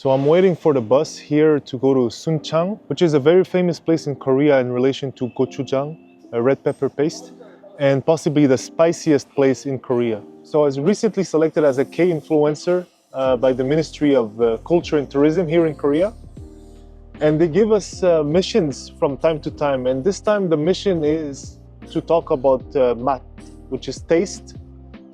So I'm waiting for the bus here to go to Sunchang, which is a very famous place in Korea in relation to gochujang, a red pepper paste, and possibly the spiciest place in Korea. So I was recently selected as a K-influencer by the Ministry of Culture and Tourism here in Korea. And they give us missions from time to time. And this time the mission is to talk about mat, which is taste.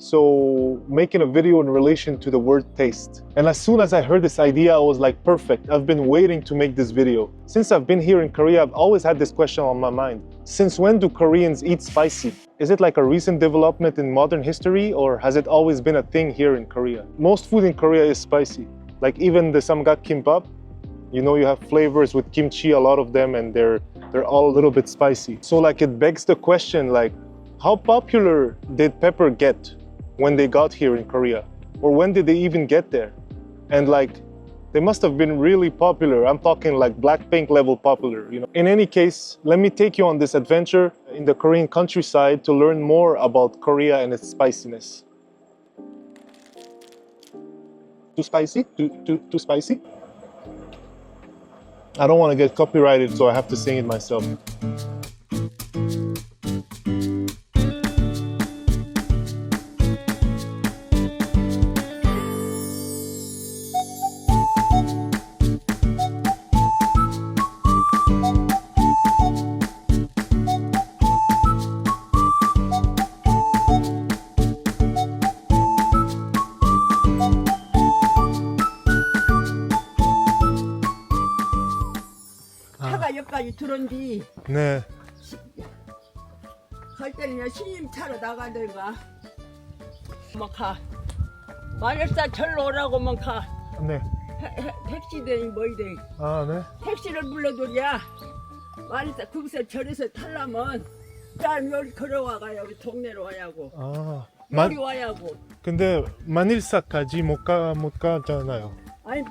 So making a video in relation to the word taste. And as soon as I heard this idea, I was like, perfect. I've been waiting to make this video. Since I've been here in Korea, I've always had this question on my mind. Since when do Koreans eat spicy? Is it like a recent development in modern history, or has it always been a thing here in Korea? Most food in Korea is spicy. Like even the samgak kimbap, you know, you have flavors with kimchi, a lot of them, and they're all a little bit spicy. So like it begs the question, like, how popular did pepper get when they got here in Korea? Or when did they even get there? And like, they must have been really popular. I'm talking like Blackpink level popular, you know. In any case, let me take you on this adventure in the Korean countryside to learn more about Korea and its spiciness. Too spicy? Too spicy? I don't want to get copyrighted, so I have to sing it myself. 차가 여기까지 들어온 뒤 네. 갈 때는 그냥 신임 차로 나가든가 뭐 가. 마늘사 절로 오라고만 가. 네. 택시든 뭐이든 아, 네. 택시를 불러도야 마늘사 거기서 절에서 타려면 짠 여기 걸어와가요. 우리 동네로 와야고. 아, 여기 와야고. 근데 마닐사까지 못 가잖아요. 아니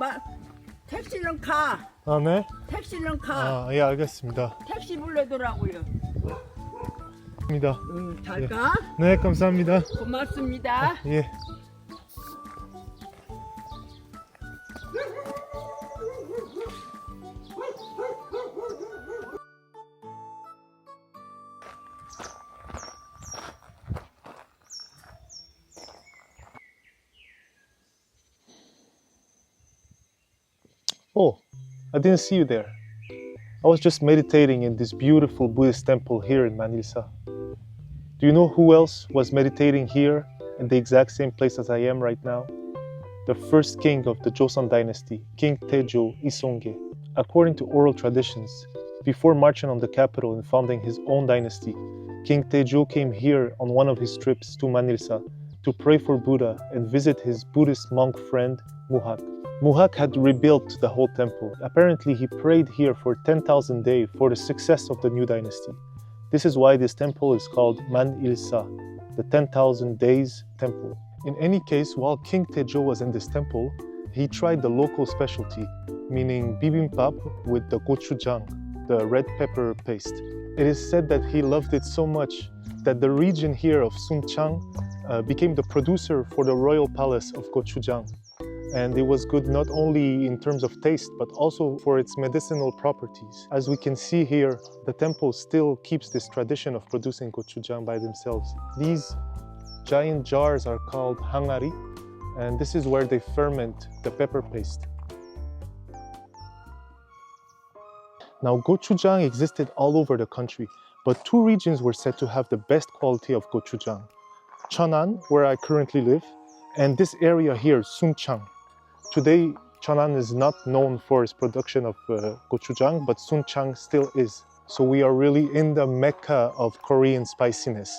택시는 가. 아, 네. 택시는 가. 아, 예, 알겠습니다. 택시 불러더라고요. 입니다. 잘 예. 가. 네, 감사합니다. 고맙습니다. 예. Oh, I didn't see you there. I was just meditating in this beautiful Buddhist temple here in Manilsa. Do you know who else was meditating here in the exact same place as I am right now? The first king of the Joseon dynasty, King Taejo Isongye. According to oral traditions, before marching on the capital and founding his own dynasty, King Taejo came here on one of his trips to Manilsa to pray for Buddha and visit his Buddhist monk friend Muhak. Muhak had rebuilt the whole temple. Apparently, he prayed here for 10,000 days for the success of the new dynasty. This is why this temple is called Man-il-sa, the 10,000 days temple. In any case, while King Taejo was in this temple, he tried the local specialty, meaning bibimbap with the gochujang, the red pepper paste. It is said that he loved it so much that the region here of Sunchang became the producer for the royal palace of gochujang. And it was good not only in terms of taste, but also for its medicinal properties. As we can see here, the temple still keeps this tradition of producing gochujang by themselves. These giant jars are called hangari, and this is where they ferment the pepper paste. Now, gochujang existed all over the country, but two regions were said to have the best quality of gochujang. Cheonan, where I currently live, and this area here, Sunchang. Today, Cheonan is not known for its production of gochujang, but Sunchang still is. So we are really in the mecca of Korean spiciness.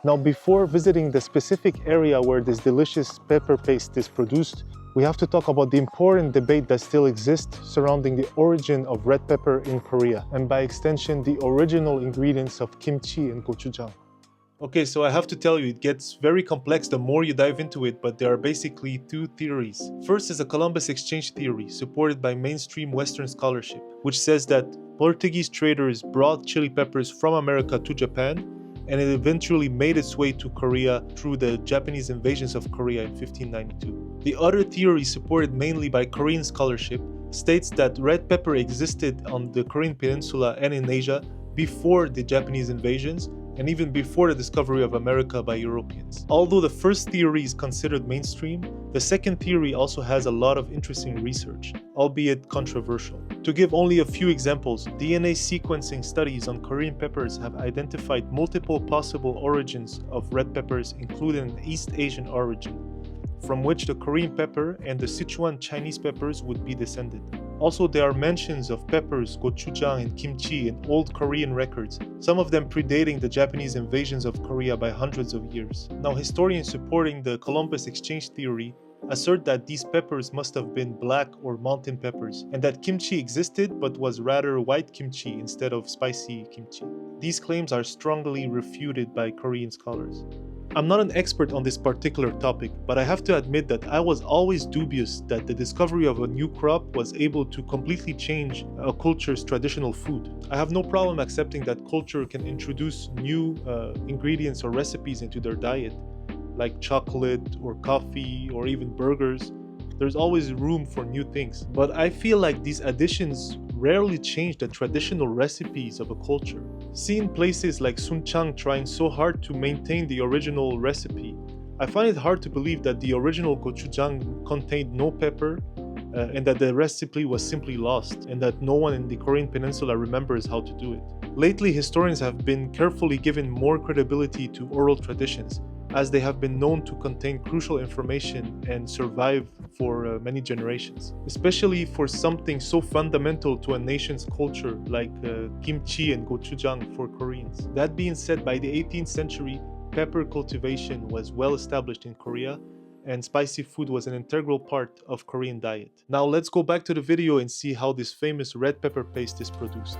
Now, before visiting the specific area where this delicious pepper paste is produced, we have to talk about the important debate that still exists surrounding the origin of red pepper in Korea, and by extension, the original ingredients of kimchi and gochujang. Okay, so I have to tell you, it gets very complex the more you dive into it, but there are basically two theories. First is a Columbus exchange theory, supported by mainstream Western scholarship, which says that Portuguese traders brought chili peppers from America to Japan, and it eventually made its way to Korea through the Japanese invasions of Korea in 1592. The other theory, supported mainly by Korean scholarship, states that red pepper existed on the Korean peninsula and in Asia before the Japanese invasions, and even before the discovery of America by Europeans. Although the first theory is considered mainstream, the second theory also has a lot of interesting research, albeit controversial. To give only a few examples, DNA sequencing studies on Korean peppers have identified multiple possible origins of red peppers, including an East Asian origin, from which the Korean pepper and the Sichuan Chinese peppers would be descended. Also, there are mentions of peppers, gochujang, and kimchi in old Korean records, some of them predating the Japanese invasions of Korea by hundreds of years. Now, historians supporting the Columbus exchange theory assert that these peppers must have been black or mountain peppers, and that kimchi existed but was rather white kimchi instead of spicy kimchi. These claims are strongly refuted by Korean scholars. I'm not an expert on this particular topic, but I have to admit that I was always dubious that the discovery of a new crop was able to completely change a culture's traditional food. I have no problem accepting that culture can introduce new ingredients or recipes into their diet, like chocolate or coffee or even burgers. There's always room for new things. But I feel like these additions rarely change the traditional recipes of a culture. Seeing places like Sunchang trying so hard to maintain the original recipe, I find it hard to believe that the original gochujang contained no pepper and that the recipe was simply lost, and that no one in the Korean peninsula remembers how to do it. Lately, historians have been carefully given more credibility to oral traditions, as they have been known to contain crucial information and survive for many generations, especially for something so fundamental to a nation's culture like kimchi and gochujang for Koreans. That being said, by the 18th century, pepper cultivation was well established in Korea, and spicy food was an integral part of Korean diet. Now let's go back to the video and see how this famous red pepper paste is produced.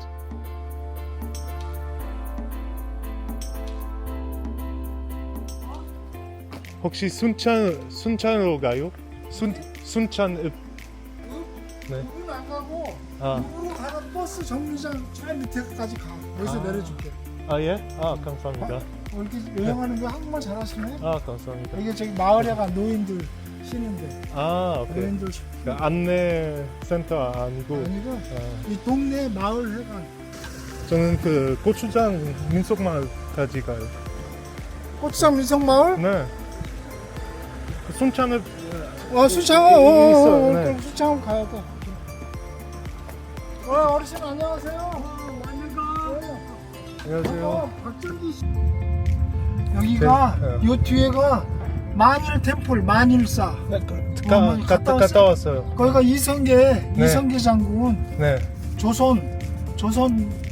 혹시 순천으로 가요? 순천읍. 네. 우리는 안 가고 아. 우로 가는 버스 정류장 맨 밑에까지 가. 여기서 내려줄게. 아 예? 아 감사합니다. 이렇게 여행하는 거 한국말 잘하시네. 아 감사합니다. 이게 저기 마을에가 노인들 쉬는데. 아 오케이. 노인들 그러니까 안내 센터 아니고. 아니고 이 동네 마을 회관. 저는 그 고추장 민속마을까지 가요. 고추장 민속마을? 네. 그 순천읍. 수창원. 있어요. 네. 그럼 수창원 가야 돼. 어르신 안녕하세요. 안녕하세요. 박정기 씨. 여기가 네. 요 뒤에가 만일 템플 만일사. 갔다 왔어요. 거기가 이성계 네. 이성계 장군 네. 조선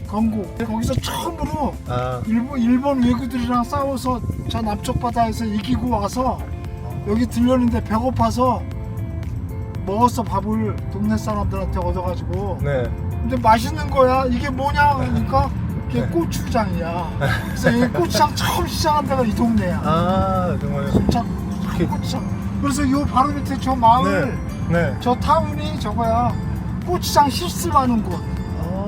건국. 거기서 처음으로 아. 일본 왜구들이랑 싸워서 저 남쪽 바다에서 이기고 와서 여기 들렸는데 배고파서 먹었어. 밥을 동네 사람들한테 얻어가지고. 네. 근데 맛있는 거야. 이게 뭐냐 그러니까 이게 고추장이야. 그래서 이 고추장 처음 시작한 데가 이 동네야. 아 정말요? 진짜 고추장. 그래서 요 바로 밑에 저 마을 네. 저 타운이 저거야. 고추장 실습하는 곳.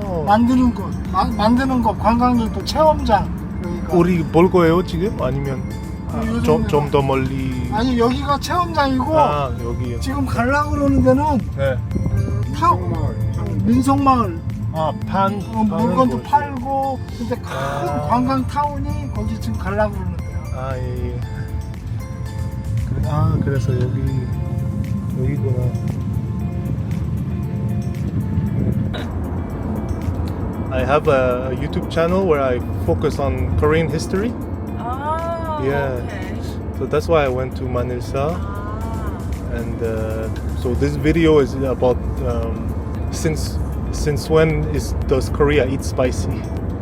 오. 만드는 곳. 만드는 곳. 관광객도 체험장. 여기가. 우리 볼 거예요 지금? 아니면 좀 더 멀리? 아니 여기가 체험장이고 아 여기요. 지금 가려고 그러는 데는 네. 민속마을. 아 물건도 팔고 근데 큰 관광 타운이 거기 지금 가려고 그러는 데야. 아 예. 아 그래서 여기구나. I have a YouTube channel where I focus on Korean history. 아, Yeah. 오케이. So that's why I went to Manilsa. And so this video is about since when does Korea eat spicy?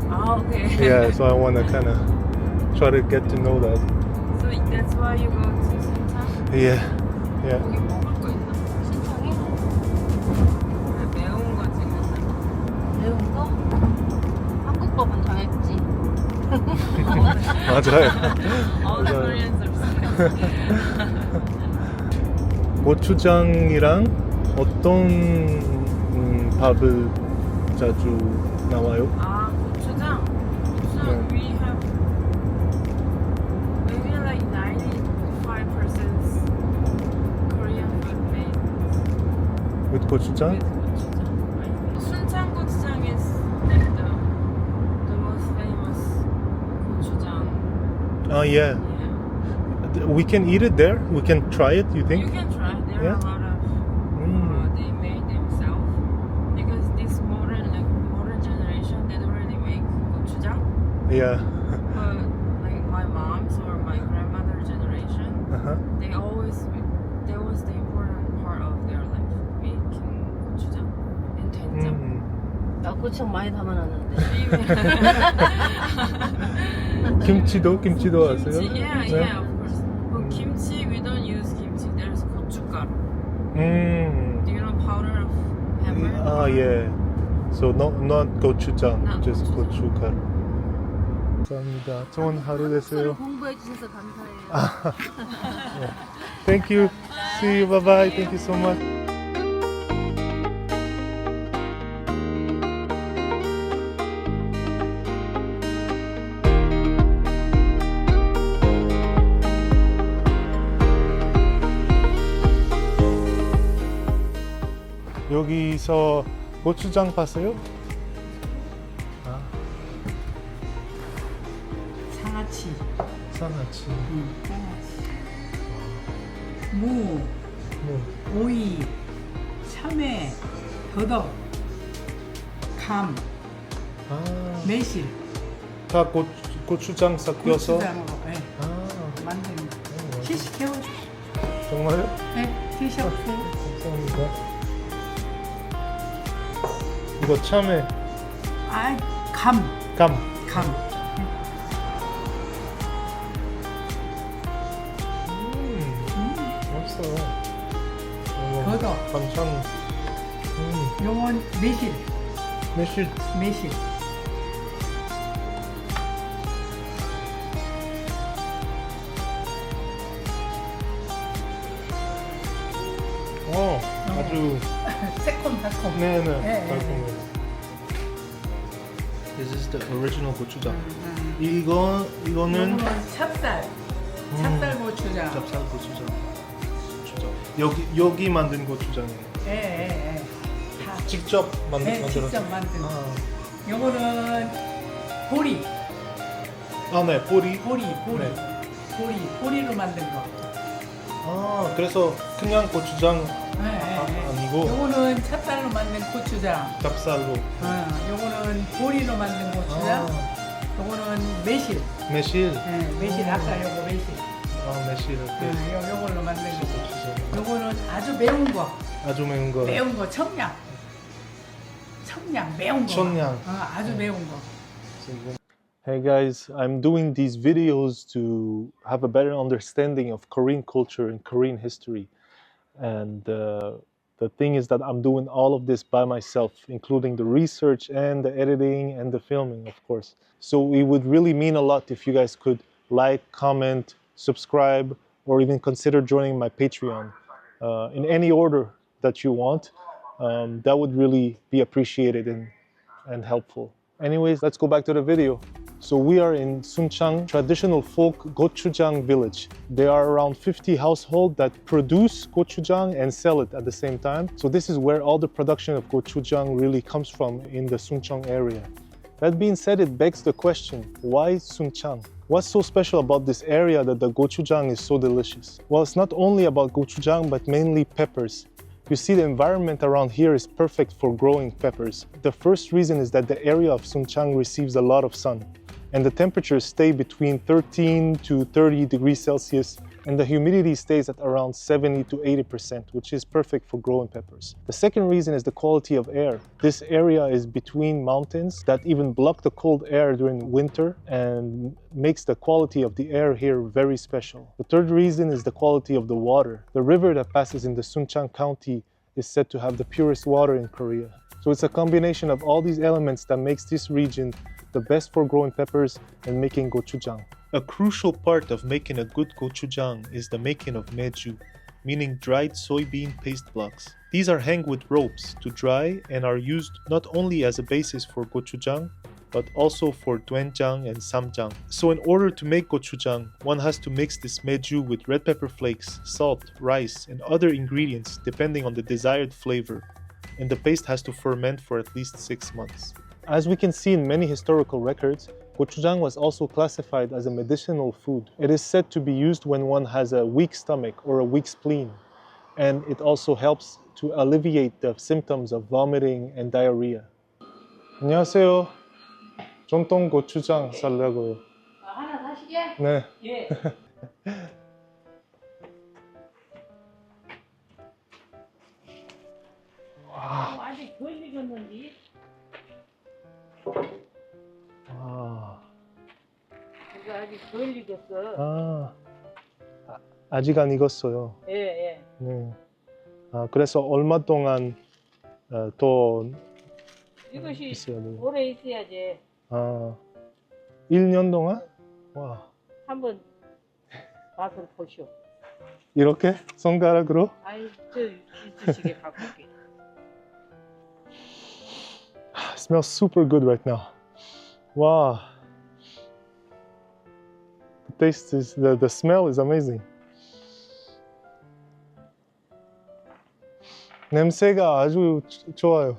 아, 오케이. Yeah, so I want to kind of try to get to know that. So that's why you go to 신창? Yeah. 여기 먹을 거 있나? 신창에? 매운 거 찍는다. 매운 거? 한국 법은 정했지. 맞아요. All the Koreans are 고추장이랑 어떤 밥을 자주 나와요? 아, 고추장? So 네. we have maybe like 95% Korean with gochujang? 순창 고추장 is the most famous 고추장. Oh yeah. Yeah. We can eat it there? We can try it, you think? You can try. There Yeah? are a lot of they made themselves because this modern generation they don't really make gochujang. Yeah. But like my mom's or my grandmother's generation, Uh-huh. that was the important part of their life, making gochujang and 된장. 나 고추장 많이 담아놨는데. 김치도 하세요? Kimchi, yeah, of course. But kimchi, we don't use kimchi. There's 고춧가루. Do you know powder of pepper? Ah, yeah. So not gochujang, Not just gochujang. gochugaru. 감사합니다. 좋은 하루 되세요. 공부해 주셔서 감사해요. Thank you. See you. Bye bye. Thank you so much. 여기서 고추장 파세요? 상아치, 상하치. 상아치. 무, 오이, 참외, 더덕, 감, 아, 매실, 다 고추장 섞여서. 고추장으로 아, 만드는 거. 시식해요. 정말요? 네, 드셔보세요. 감사합니다. 이거 참외, 아, 감. 맛있어. 더덕. 반찬. 요건 매실, 매실. 매실. 아주. 새콤달콤. 네네. 네, 달콤해요. This is the original 고추장. 이거는 요거는 찹쌀. 찹쌀 고추장. 찹쌀 고추장. 여기 만든 고추장이에요. 예. 다. 직접 네, 만들었어요. 직접 만든. 아. 요거는 보리. 아, 네, 보리. 보리로 만든 거. 아, 그래서 그냥 고추장 아니고 요거는 찹쌀로 만든 고추장. 찹쌀로. 요거는 보리로 만든 고추장. 요거는 매실. 매실. 매실 아까 요거 매실. 매실. 요걸로 만든 거. 요거는 아주 매운 거. 아주 매운 거. 매운 거 청양 매운 거. 청양. 아주 매운 거. Hey guys, I'm doing these videos to have a better understanding of Korean culture and Korean history. And the thing is that I'm doing all of this by myself, including the research and the editing and the filming, of course. So it would really mean a lot if you guys could like, comment, subscribe, or even consider joining my Patreon in any order that you want. That would really be appreciated and helpful. Anyways, let's go back to the video. So we are in Sunchang, traditional folk gochujang village. There are around 50 households that produce gochujang and sell it at the same time. So this is where all the production of gochujang really comes from in the Sunchang area. That being said, it begs the question, why Sunchang? What's so special about this area that the gochujang is so delicious? Well, it's not only about gochujang, but mainly peppers. You see, the environment around here is perfect for growing peppers. The first reason is that the area of Sunchang receives a lot of sun, and the temperatures stay between 13 to 30 degrees Celsius, and the humidity stays at around 70 to 80%, which is perfect for growing peppers. The second reason is the quality of air. This area is between mountains that even block the cold air during winter and makes the quality of the air here very special. The third reason is the quality of the water. The river that passes in the Sunchang County is said to have the purest water in Korea. So it's a combination of all these elements that makes this region the best for growing peppers and making gochujang. A crucial part of making a good gochujang is the making of meju, meaning dried soybean paste blocks. These are hung with ropes to dry and are used not only as a basis for gochujang, but also for doenjang and samjang. So in order to make gochujang, one has to mix this meju with red pepper flakes, salt, rice, and other ingredients depending on the desired flavor. And the paste has to ferment for at least 6 months. As we can see in many historical records, gochujang was also classified as a medicinal food. It is said to be used when one has a weak stomach or a weak spleen, and it also helps to alleviate the symptoms of vomiting and diarrhea. 안녕하세요. 전통 고추장 살려고요. 하나 사시게? 네. 예. 아직 덜 익었는데. 이거 아직 덜 익었어. 아직 안 익었어요. 예, 예. 네. 그래서 얼마 동안 더 이것이 있어야 돼요? 오래 있어야지. 1년 동안? 와. 한번 맛을 보시오. 이렇게? 손가락으로? 아이, 저 이쑤시개 갖고 올게. It smells super good right now. Wow. The taste is, the smell is amazing. 냄새가 아주 좋아요.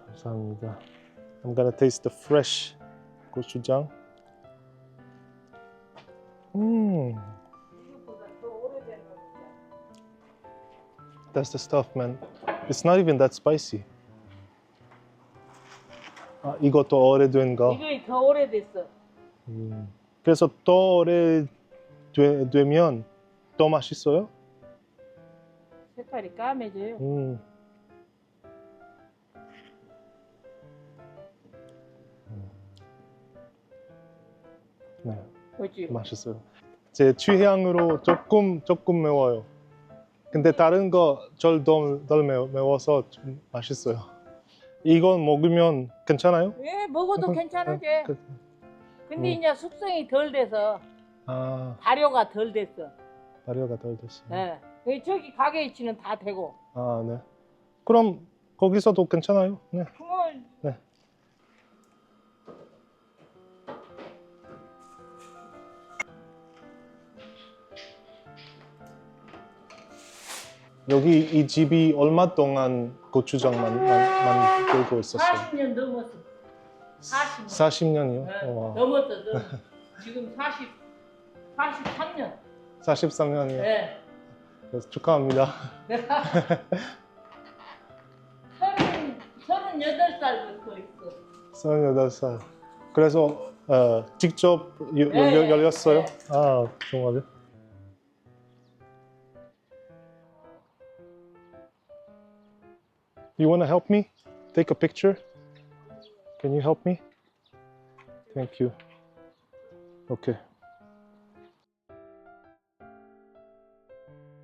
감사합니다. I'm gonna taste the fresh gochujang. That's the stuff, man. It's not even that spicy. 이것도 오래된 거. 이거 더 오래됐어. 그래서 더 오래되면 더 맛있어요? 색깔이 까매져요. 네, 그렇지. 맛있어요. 제 취향으로 조금 매워요. 근데 다른 거 덜 매워서 좀 맛있어요. 이건 먹으면 괜찮아요? 예, 먹어도 괜찮으지. 근데 이제 숙성이 덜 돼서 발효가 덜 됐어. 발효가 덜 됐어요. 예. 저기 가게 위치는 다 되고. 네. 그럼 거기서도 괜찮아요? 네. 그러면 네. 여기 이 집이 얼마 동안 고추장만 만들고 있었어요? 40년 넘었어. 40년이요? 네, 넘었어. 지금 43년. 43년이요? 네. 그래서 축하합니다. 38살부터 있어. 38살. 그래서 직접 열렸어요? 네. 정말요? You want to help me take a picture? Can you help me? Thank you. Okay.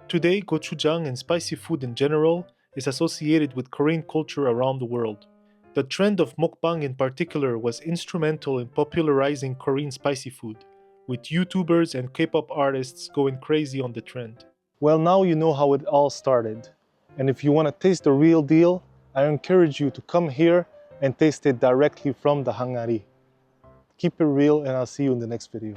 Today, gochujang and spicy food in general is associated with Korean culture around the world. The trend of mukbang in particular was instrumental in popularizing Korean spicy food, with YouTubers and K-pop artists going crazy on the trend. Well, now you know how it all started. And if you want to taste the real deal, I encourage you to come here and taste it directly from the hangari. Keep it real, and I'll see you in the next video.